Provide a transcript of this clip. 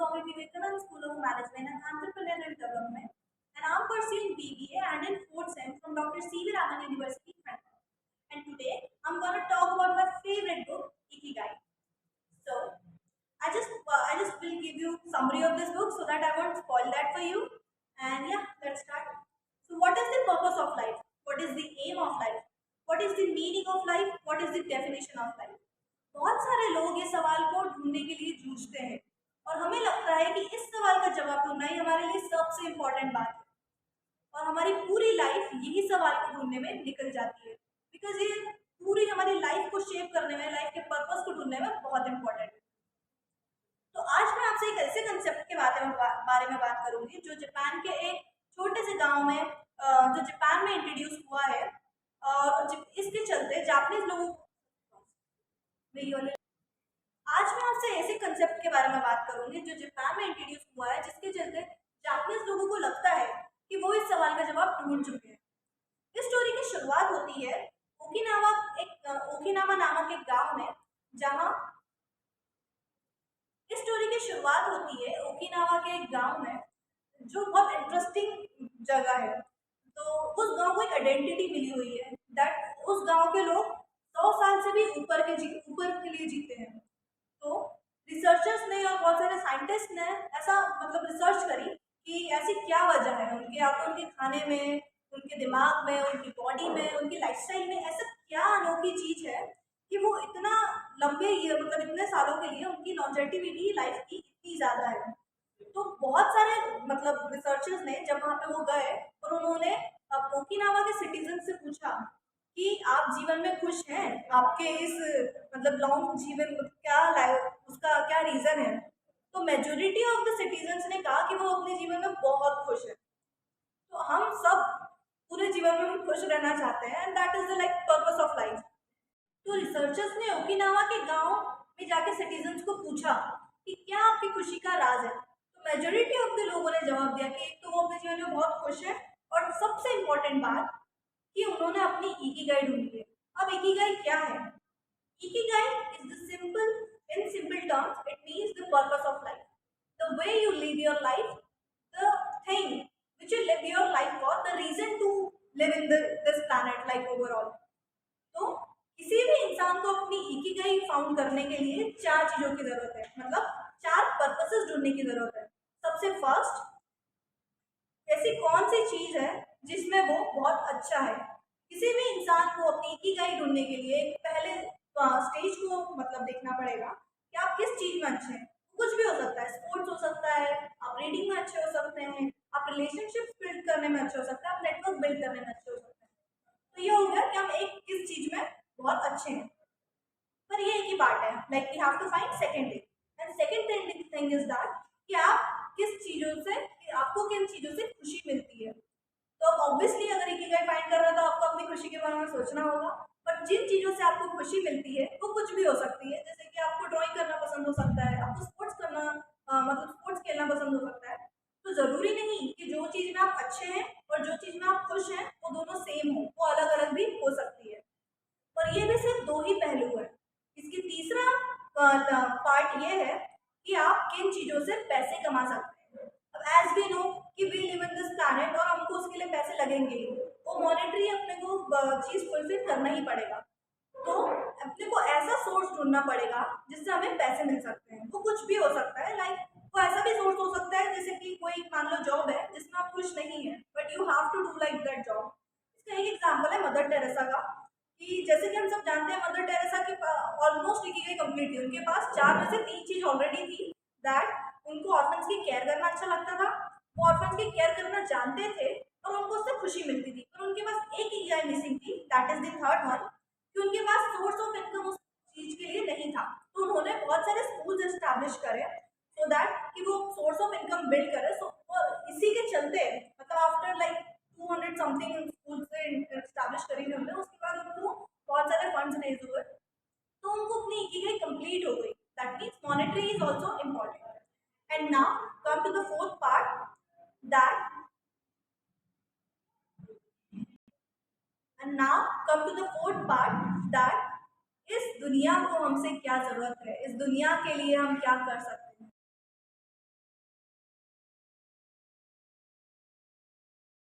Swami Vivekananda School of Management and Entrepreneurial Development, and I'm pursuing BBA and in fourth sem from Dr. C.V. Raman University, Bangalore. And today I'm gonna talk about my favorite book, Ikigai. So I just will give you summary of this book so that I won't spoil that for you. And yeah, let's start. So what is the purpose of life? What is the aim of life? What is the meaning of life? What is the definition of life? बहुत सारे लोग ये सवाल को ढूंढने के लिए जूझते हैं और हमें लगता है कि इस सवाल का जवाब ढूंढना ही हमारे लिए सबसे इम्पोर्टेंट बात है और हमारी पूरी लाइफ यही सवाल को ढूंढने में निकल जाती है बिकॉज ये पूरी हमारी लाइफ को शेप करने में, लाइफ के पर्पस को ढूंढने में बहुत इंपॉर्टेंट है। तो आज मैं आपसे एक ऐसे कंसेप्ट के बारे में बात करूंगी जो जापान के एक छोटे से गांव में जो जापान में इंट्रोड्यूस हुआ है और इसके चलते जापानीज लोगों आज मैं आपसे ऐसे कंसेप्ट के बारे में बात करूंगी जो जापान में इंट्रोड्यूस हुआ है जिसके चलते जापानीज लोगों को लगता है कि वो इस सवाल का जवाब ढूंढ चुके हैं। इस स्टोरी की शुरुआत होती है ओकिनावा नामक एक गांव में, जहां इस स्टोरी की शुरुआत होती है ओकिनावा के एक गांव में जो बहुत इंटरेस्टिंग जगह है। तो उस गांव को एक आइडेंटिटी मिली हुई है दैट उस गांव के लोग 100 साल से भी ऊपर के लिए जीते हैं। तो रिसर्चर्स ने और बहुत सारे साइंटिस्ट ने ऐसा रिसर्च करी कि ऐसी क्या वजह है उनके, या तो उनके खाने में, उनके दिमाग में, उनकी बॉडी में, उनकी लाइफस्टाइल में ऐसा क्या अनोखी चीज है कि वो इतना लंबे इतने सालों के लिए उनकी लॉन्जेटिविटी लाइफ की इतनी ज़्यादा है। तो बहुत सारे रिसर्चर्स ने जब वहाँ पे वो गए और उन्होंने ओकिनावा के सिटीजन से पूछा कि आप जीवन में खुश हैं, आपके इस लॉन्ग जीवन उसका क्या रीज़न है। तो मेजोरिटी ऑफ द सिटीजन्स ने कहा कि वो अपने जीवन में बहुत खुश है। तो हम सब पूरे जीवन में खुश रहना चाहते हैं and that is the purpose of life. तो रिसर्चर्स ने ओकिनावा के गांव में जाके सिटीजन्स को पूछा कि क्या आपकी खुशी का राज है। तो मेजोरिटी ऑफ द लोगों ने जवाब दिया कि एक तो वो अपने जीवन में बहुत खुश है और सबसे इम्पोर्टेंट बात कि उन्होंने अपनी इकिगाई ढूंढी है। अब इकिगाई क्या है? Ikigai is the in simple terms it means the purpose of life, the way you live your life, the thing which you live your life for, the reason to live in this planet overall। तो किसी भी इंसान को अपनी Ikigai found करने के लिए 4 चीजों की जरूरत है, 4 पर्पसेस ढूंढने की जरूरत है। सबसे फर्स्ट, ऐसी कौन सी चीज है जिसमें वो बहुत अच्छा है। किसी भी इंसान को अपनी इकिगाई ढूंढने के लिए पहले स्टेज को देखना पड़ेगा कि आप किस चीज में अच्छे हैं। कुछ भी हो सकता है, स्पोर्ट्स हो सकता है, आप रीडिंग में अच्छे हो सकते हैं, आप रिलेशनशिप्स बिल्ड करने में अच्छे हो सकते हैं, आप नेटवर्क बिल्ड करने में अच्छे हो सकते हैं। तो ये हो गया कि हम एक किस चीज में बहुत अच्छे हैं। पर ये एक ही पार्ट है, we have to find second thing, and second thing is that कि आप किस चीजों से, आपको किन चीजों से खुशी मिलती है। तो अब ऑब्वियसली अगर इकिगाई फाइंड कर रहे हो तो आपको अपनी खुशी के बारे में सोचना होगा। पर जिन चीजों से आपको खुशी मिलती है वो कुछ भी हो सकती है, जैसे कि आपको ड्राइंग करना पसंद हो सकता है, आपको स्पोर्ट्स करना स्पोर्ट्स खेलना पसंद हो सकता है। तो जरूरी नहीं कि जो चीज में आप अच्छे हैं और जो चीज में आप खुश हैं वो दोनों सेम हो, वो अलग अलग भी हो सकती है। और ये भी सिर्फ 2 ही पहलू है। इसकी तीसरा पार्ट ये है कि आप किन चीजों से पैसे कमा सकते हैं। अब एज वी नो कि we live in this planet और हमको उसके लिए पैसे लगेंगे, वो मॉनेटरी अपने को चीज फुलफिल करना ही पड़ेगा। तो अपने को ऐसा सोर्स ढूंढना पड़ेगा जिससे हमें पैसे मिल सकते हैं। वो कुछ भी हो सकता है, वो ऐसा भी सोर्स हो सकता है जैसे कि कोई मान लो जॉब है जिसमें आप खुश नहीं है but you have to do that job. इसका एक एग्जाम्पल है मदर टेरेसा का, कि जैसे कि हम सब जानते हैं मदर टेरेसा की ऑलमोस्ट इकिगाई कंप्लीट थी। उनके पास 4 में से 3 चीज ऑलरेडी थी, दैट उनको ऑर्फन्स की केयर करना अच्छा लगता था, वो ऑर्फन्स की केयर करना जानते थे और उनको उससे खुशी मिलती थी। पर उनके पास एक इकिगाई मिसिंग थी, that is the third one, कि उनके पास सोर्स ऑफ इनकम उस चीज के लिए नहीं था। तो उन्होंने बहुत सारे स्कूल्स एस्टैब्लिश करे सो दैट कि वो सोर्स ऑफ इनकम बिल्ड करे। और इसी के चलते आफ्टर 200 समथिंग स्कूल से एस्टैब्लिश करी उन्होंने, उसके बाद उनको बहुत सारे फंड्स रेज हुए तो उनको अपनी इकिगाई कंप्लीट हो गई। That means monetary is also important. And now come to the fourth part that इस दुनिया को हमसे क्या जरूरत है, इस दुनिया के लिए हम क्या कर सकते हैं।